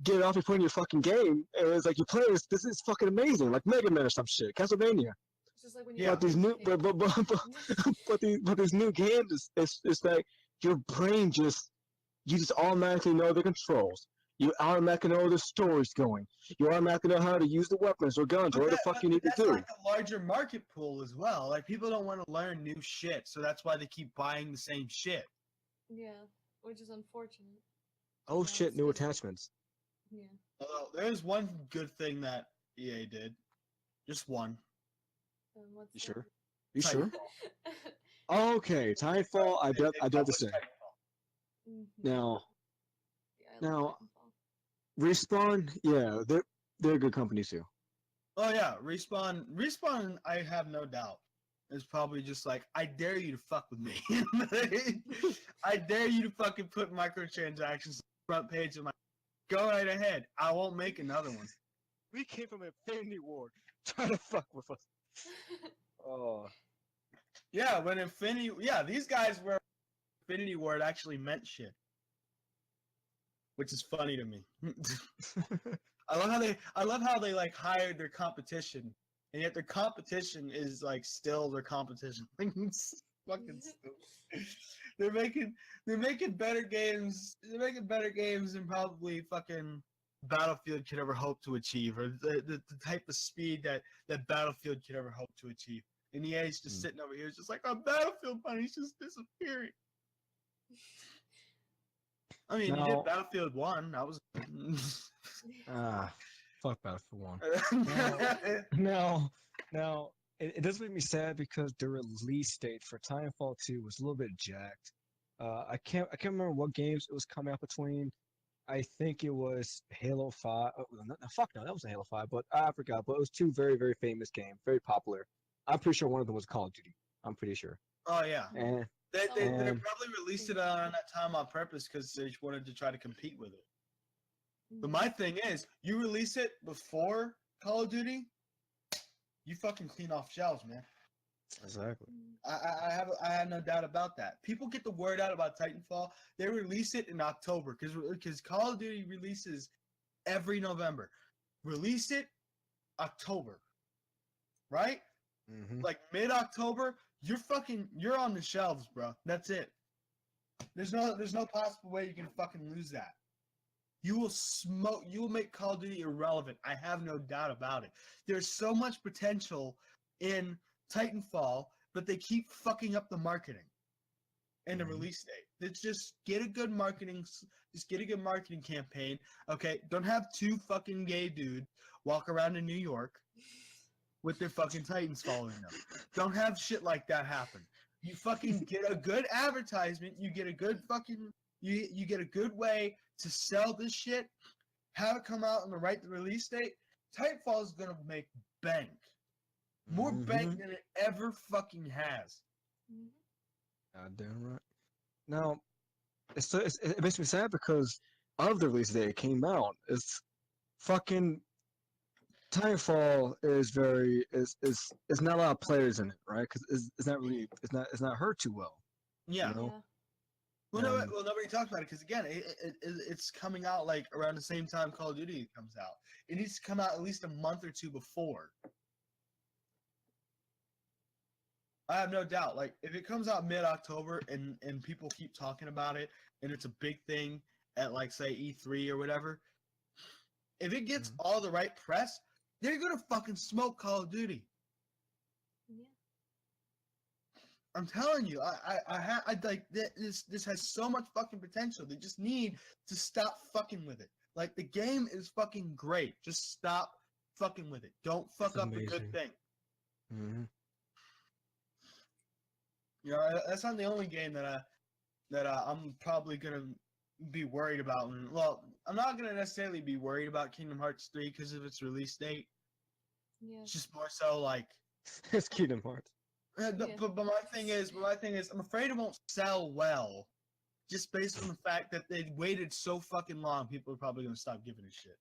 get it off. You put it in your fucking game, and it's like you play this. This is fucking amazing, like Mega Man or some shit. Castlevania. It's just like when you But these new, but these new games, it's like your brain you just automatically know the controls. You automatically know the story's going. You automatically know how to use the weapons or guns or what the fuck you need to do. That's like a larger market pool as well. Like people don't want to learn new shit, so that's why they keep buying the same shit. Yeah, which is unfortunate. Oh Yeah, shit, it's new just- attachments. Yeah. Although there's one good thing that EA did, just one. What's You that? sure? You sure? Titanfall. Okay, Titanfall. I do have to published say. Titanfall. Mhm. Now, Yeah, I love now- Titanfall. Respawn. Yeah, they're a good company too. Oh yeah, Respawn. I have no doubt is probably just like, I dare you to fuck with me. I dare you to fucking put microtransactions on the front page of my. Go right ahead. I won't make another one. We came from Infinity Ward trying to fuck with us. Oh. Yeah, when Infinity. Yeah, these guys were Infinity Ward actually meant shit, which is funny to me. I love how they like hired their competition, and yet their competition is like still their competition. It's fucking stupid. They're making better games. They're making better games than probably fucking Battlefield could ever hope to achieve, or the type of speed that Battlefield could ever hope to achieve. And EA's just sitting over here, just like, oh, Battlefield money's just disappearing. I mean, you Now- did Battlefield 1. That was. Fuck Battlefield 1. Now, it does make me sad because the release date for Titanfall 2 was a little bit jacked. I can't remember what games it was coming out between. I think it was Halo 5. Oh, no, fuck no, that wasn't Halo 5, but I forgot. But it was two very, very famous games, very popular. I'm pretty sure one of them was Call of Duty. I'm pretty sure. Oh yeah, And they And- probably released it on that time on purpose because they just wanted to try to compete with it. But my thing is, you release it before Call of Duty, you fucking clean off shelves, man. exactly. I have no doubt about that. People get the word out about Titanfall. They release it in October because Call of Duty releases every November. Release it October, right? Mm-hmm. Like mid-October, you're on the shelves, bro. That's it. There's no possible way you can fucking lose that. You will make Call of Duty irrelevant. I have no doubt about it. There's so much potential in Titanfall, but they keep fucking up the marketing and the Mhm. release date. Let's just get a good marketing campaign. Okay, don't have two fucking gay dudes walk around in New York with their fucking Titans following them. Don't have shit like that happen. You fucking get a good advertisement. You get a good fucking you get a good way to sell this shit. Have it come out on the right release date. Titanfall is gonna make bank. More bank than it ever fucking has. Mhm. Goddamn right. Now, it makes me sad because of the release day it came out. It's fucking Titanfall is not a lot of players in it, right? Because it's not heard too well. Yeah. You know? Yeah. Well, Um, nobody talks about it because again, it's coming out like around the same time Call of Duty comes out. It needs to come out at least a month or two before. I have no doubt. Like if it comes out mid-October and people keep talking about it and it's a big thing at like say E3 or whatever, if it gets all the right press, they're gonna fucking smoke Call of Duty. Yeah. I'm telling you, I like this has so much fucking potential. They just need to stop fucking with it. Like the game is fucking great. Just stop fucking with it. Don't fuck That's up a good amazing. thing. Mm-hmm. You know, that's not the only game that I'm probably gonna be worried about. Well, I'm not gonna necessarily be worried about Kingdom Hearts 3 because of its release date. Yeah. It's just more so like. It's Kingdom Hearts. Yeah. But my thing is, I'm afraid it won't sell well, just based on the fact that they waited so fucking long. People are probably gonna stop giving a shit.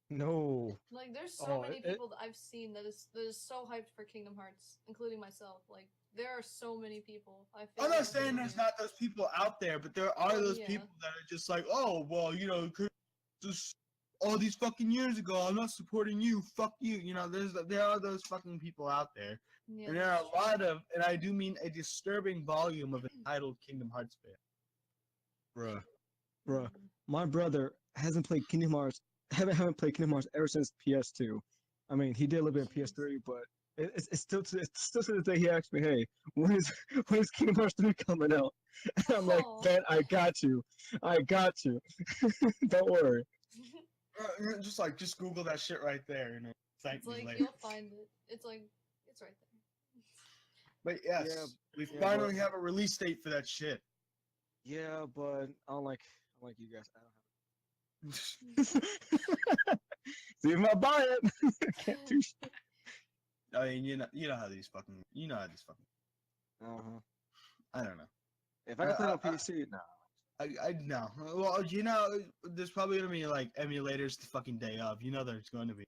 No. Like, there's so Oh, many people that I've seen that is so hyped for Kingdom Hearts, including myself. Like, there are so many people. I feel I'm like not saying there's not those people out there, but there are those yeah. people that are just like, oh, well, you know, just all these fucking years ago, I'm not supporting you. Fuck you. You know, there are those fucking people out there, Yeah, and there are that's a lot of, and I do mean a disturbing volume of entitled Kingdom Hearts fans. Bruh. true. Bruh. My brother hasn't played Kingdom Hearts. Haven't played Kingdom Hearts ever since PS2. I mean, he did a little bit in PS3, but it's still to this day he asks me, "Hey, when is when is Kingdom Hearts 3 coming out?" And I'm like, Aw. "Man, I got you. Don't worry." Just Google that shit right there, and thank It's me like later. you'll find it. It's like it's right there. But yes, Yeah, we yeah, finally but- have a release date for that shit. Yeah, but I don't like you guys. I don't have. See if I buy it. Can't do shit. I mean, you know how these fucking. Uh-huh. I don't know. If I can play it on PC, no. I know. Well, you know, there's probably gonna be like emulators the fucking day of. You know, there's going to be.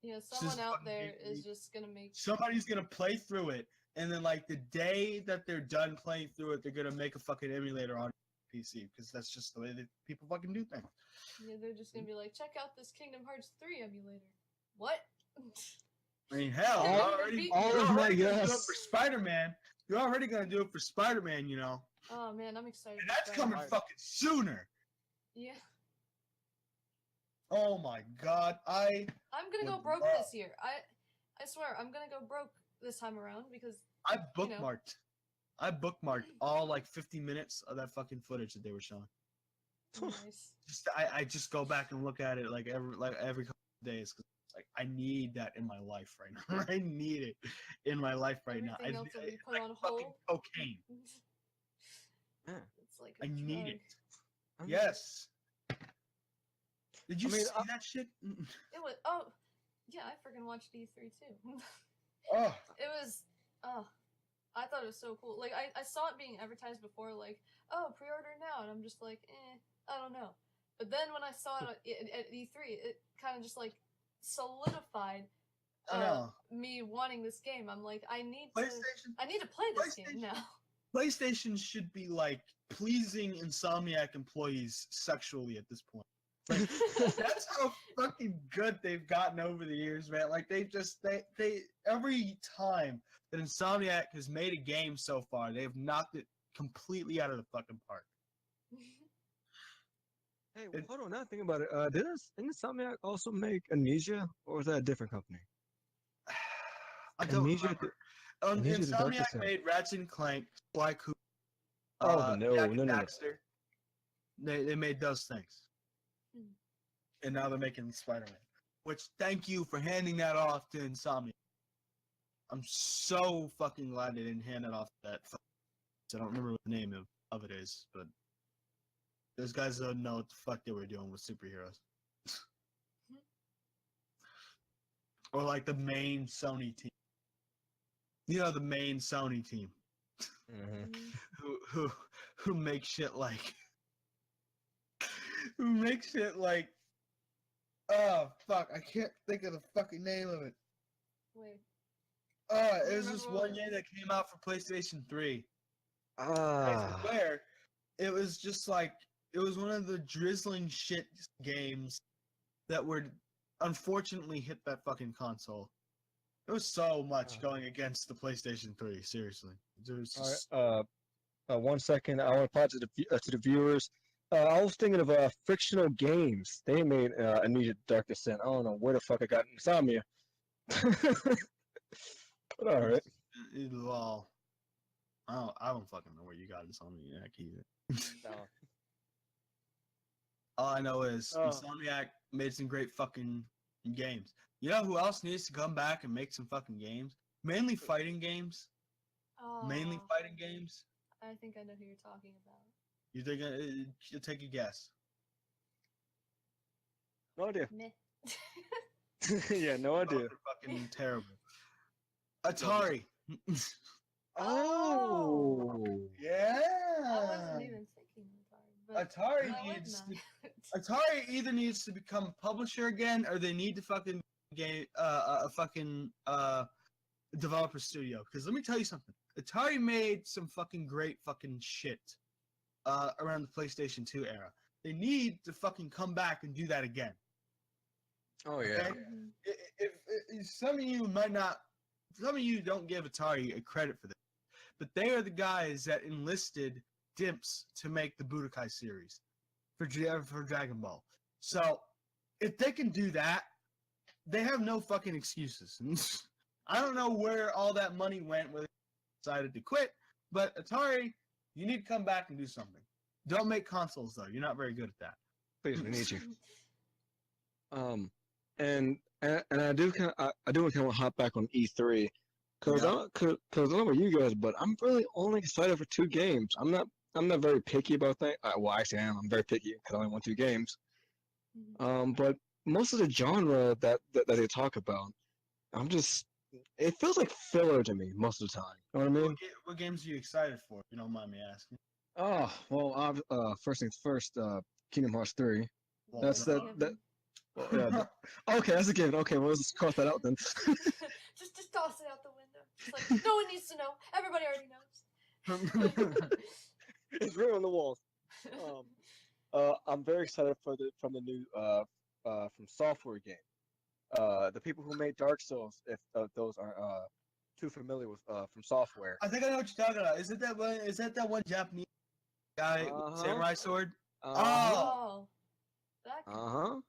Yeah, just someone out fucking there make is me- just gonna make. Somebody's gonna play through it, and then like the day that they're done playing through it, they're gonna make a fucking emulator on PC because that's just the way that people fucking do things. Yeah, they're just gonna be like, check out this Kingdom Hearts 3 emulator. What? I mean, hell, All- you're already, all you're of my already gonna do it yes. for Spider-Man. You're already gonna do it for Spider-Man, you know, Oh man, I'm excited. and for that's coming Spider-Man. fucking sooner. Yeah, Oh my god, I'm gonna go Would broke love- this year. I swear, I'm gonna go broke this time around because I you know. bookmarked all like 50 minutes of that fucking footage that they were showing. Nice. I just go back and look at it like every couple of days because like I need that in my life right now. I need it in my life right now. Everything else will be It's put like on fucking hold. cocaine. Yeah. It's like a I need drug. it. I mean, Yes. Did you I mean, see that shit? It was. Oh, yeah, I freaking watched E3 too. Oh, It was. Oh, I thought it was so cool. Like I saw it being advertised before, like, oh, pre-order now, and I'm just like, I don't know. But then when I saw it at E3, it kind of just like solidified I know. me wanting this game. I'm like, I need to PlayStation. play this game PlayStation. now. PlayStation should be like pleasing Insomniac employees sexually at this point. Like, that's how fucking good they've gotten over the years, man. Like they every time that Insomniac has made a game so far, they've knocked it completely out of the fucking park. Hey, hold on. Now thinking about it, didn't Insomniac also make Amnesia, or was that a different company? I don't Amnesia. remember. Amnesia the Dark Insomniac Descent. made Ratchet and Clank, Sly Cooper, Oh, no, Jack and no. Daxter. They made those things, Hmm. and now they're making Spider-Man. Which, thank you for handing that off to Insomniac. I'm so fucking glad they didn't hand it off to that. I don't remember what the name of it is, but those guys don't know what the fuck they were doing with superheroes. Or like the main Sony team. You know, the main Sony team Mm-hmm. who make shit like who make shit like oh fuck, I can't think of the fucking name of it. Wait. It was this remember one what- game that came out for PlayStation 3. I Ah. swear, it was just like it was one of the drizzling shit games that would unfortunately hit that fucking console. There was so much going against the PlayStation 3. Seriously, there was just, All right. 1 second. I want to apologize to the viewers. I was thinking of Frictional Games. They made Amnesia Dark Descent. I don't know where the fuck I got Insomnia. But all right. well, I don't fucking know where you got Insomniac either. No. All I know is Oh. Insomniac made some great fucking games. You know who else needs to come back and make some fucking games? Mainly fighting games. Mainly Oh, fighting games. I think I know who you're talking about. You think? You take a guess. No idea. Meh. Yeah, no Both idea. are fucking terrible. Atari. Oh. Yeah. I wasn't even thinking Atari, but Atari I would needs not. Atari either needs to become a publisher again, or they need to fucking game a fucking developer studio. Because let me tell you something, Atari made some fucking great fucking shit around the PlayStation 2 era. They need to fucking come back and do that again. Oh yeah. Okay? Mhm. If some of you might not, some of you don't give Atari a credit for this, but they are the guys that enlisted Dimps to make the Budokai series for Dragon Ball. So if they can do that, they have no fucking excuses. I don't know where all that money went when they decided to quit, but Atari, you need to come back and do something. Don't make consoles though. You're not very good at that. Please, we need you. And I do kind of I do kind of hop back on E3 because Yeah. I don't know about you guys, but I'm really only excited for 2 games. I'm not very picky about that. Well, actually, I am. I'm very picky because I only want 2 games. Mhm. But most of the genre that they talk about, it feels like filler to me most of the time. You know what I mean? What games are you excited for? If you don't mind me asking. Oh well, first things first. Kingdom Hearts 3. Well, That's duh. that. Well, yeah. Okay, that's a given. Okay, well, let's just cross that out then. just toss it out the window. It's like no one needs to know. Everybody already knows. It's written on the walls. I'm very excited from the new from software game. The people who made Dark Souls, if those are too familiar with from software. I think I know what you're talking about. Is it that one? Is that one Japanese guy with Uh-huh. samurai sword? Uh Oh, that could, huh.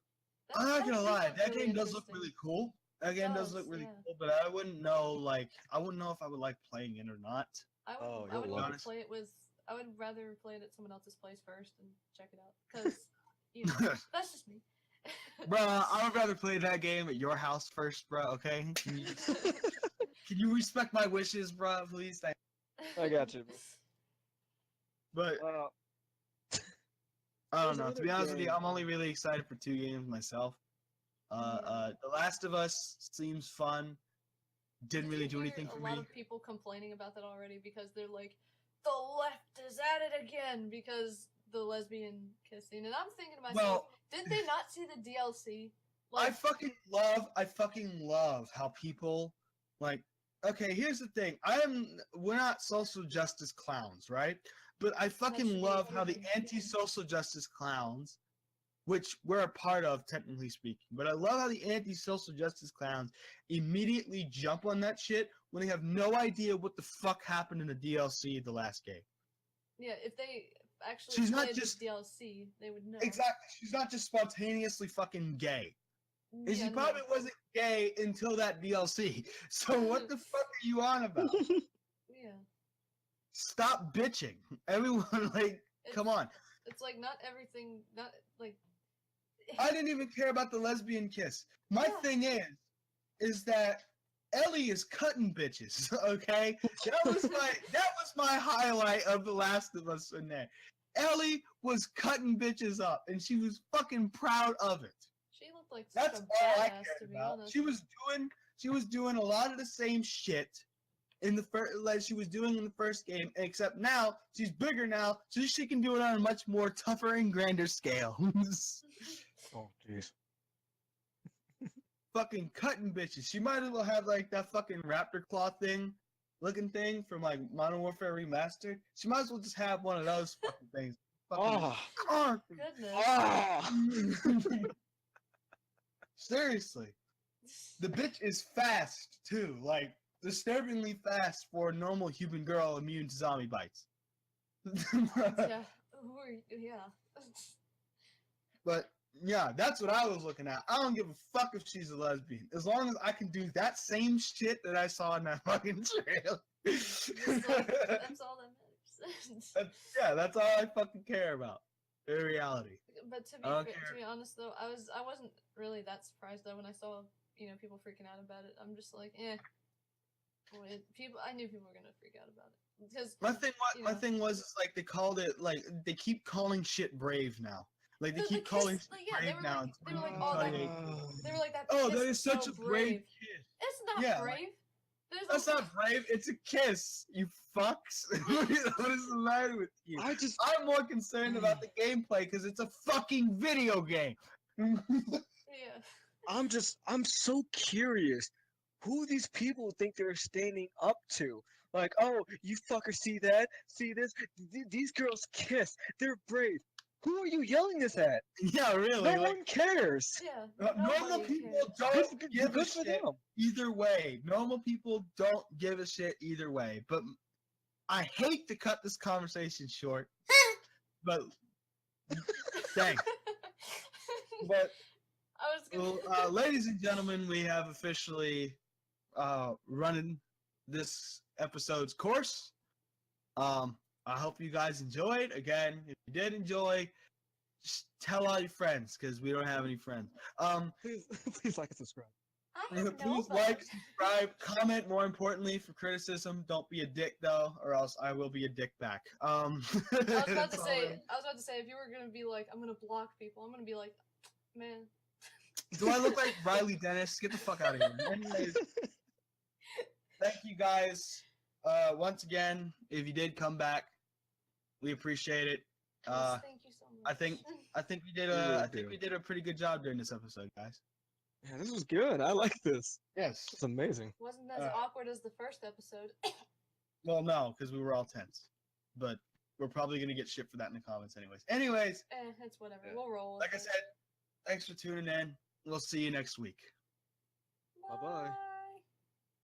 I'm not gonna does lie, look that really game does look interesting. really cool. That game does look does, really yeah. cool, but I wouldn't know if I would like playing it or not. I would, Oh, I you'll would love rather it. play it with. I would rather play it at someone else's place first and check it out because you know that's just me. Bruh, I would rather play that game at your house first, bruh, okay? Can you respect my wishes, bruh, please? I got you. But I There's don't know. To another be honest with you, game. I'm only really excited for 2 games myself. The Last of Us seems fun. Didn't Did really you do hear anything for a me. lot of people complaining about that already because they're like, the left is at it again because the lesbian kissing, and I'm thinking to myself, Well, did they not see the DLC? I fucking love how people like. Okay, here's the thing. We're not social justice clowns, right? But I fucking should be love how the included. anti-social justice clowns, which we're a part of, technically speaking, but I love how the anti-social justice clowns immediately jump on that shit when they have no idea what the fuck happened in the DLC of the last game. Yeah, if they actually She's not played just- the DLC, they would know. Exactly. She's not just spontaneously fucking gay. And Yeah, she probably wasn't gay until that DLC. So what the fuck are you on about? Yeah. Stop bitching. Everyone, like, come on. It's like not everything, not like. I didn't even care about the lesbian kiss. My Yeah. thing is that Ellie is cutting bitches, okay? That was my highlight of The Last of Us in there. Ellie was cutting bitches up, and she was fucking proud of it. She looked like such That's a all I badass, to cared be about. honest. She was doing a lot of the same shit in the first, like she was doing in the first game, except now she's bigger now, so she can do it on a much more tougher and grander scale. Oh jeez. Fucking cutting bitches. She might as well have like that fucking raptor claw looking thing from like Modern Warfare Remastered. She might as well just have one of those fucking things. Fucking Oh. Goodness. Ah. Seriously. The bitch is fast too, like disturbingly fast for a normal human girl immune to zombie bites. Yeah. Yeah. But yeah, that's what I was looking at. I don't give a fuck if she's a lesbian, as long as I can do that same shit that I saw in that fucking trailer. It's like, that's all that matters. Yeah, that's all I fucking care about. in reality. But to I don't be honest though, I wasn't really that surprised though when I saw people freaking out about it. I'm just like, I knew people were gonna freak out about it because My thing was is, like, they called it, like, they keep calling shit brave now. Like, they keep calling shit brave now. They were like, oh, they were like that. Oh, kiss that is such so a brave kiss. It's not Yeah, brave. That's not brave. It's a kiss. You fucks. What is the matter with you? I'm more concerned about the gameplay because it's a fucking video game. Yeah. I'm so curious who these people think they're standing up to. Like, oh, you fucker see that? See this? These girls kiss. They're brave. Who are you yelling this at? Yeah, really. No one cares. Yeah. Normal people don't give a shit either way. Normal people don't give a shit either way. But I hate to cut this conversation short. But thanks. But ladies and gentlemen, we have officially running this episode's course. I hope you guys enjoyed. Again, if you did enjoy, just tell all your friends because we don't have any friends. Please like and subscribe. Please like, subscribe, comment. More importantly, for criticism, don't be a dick though, or else I will be a dick back. I was about to say, if you were gonna be like, I'm gonna block people, I'm gonna be like, man. Do I look like Riley Dennis? Get the fuck out of here. Anyways, thank you guys. Once again, if you did come back, we appreciate it. Yes, thank you so much. I think we did a pretty good job during this episode, guys. Yeah, this was good. I like this. Yes. It's amazing. Wasn't as awkward as the first episode. Well, no, because we were all tense. But we're probably gonna get shit for that in the comments anyways. It's whatever. Yeah. We'll roll with Like I said, thanks for tuning in. We'll see you next week. Bye-bye.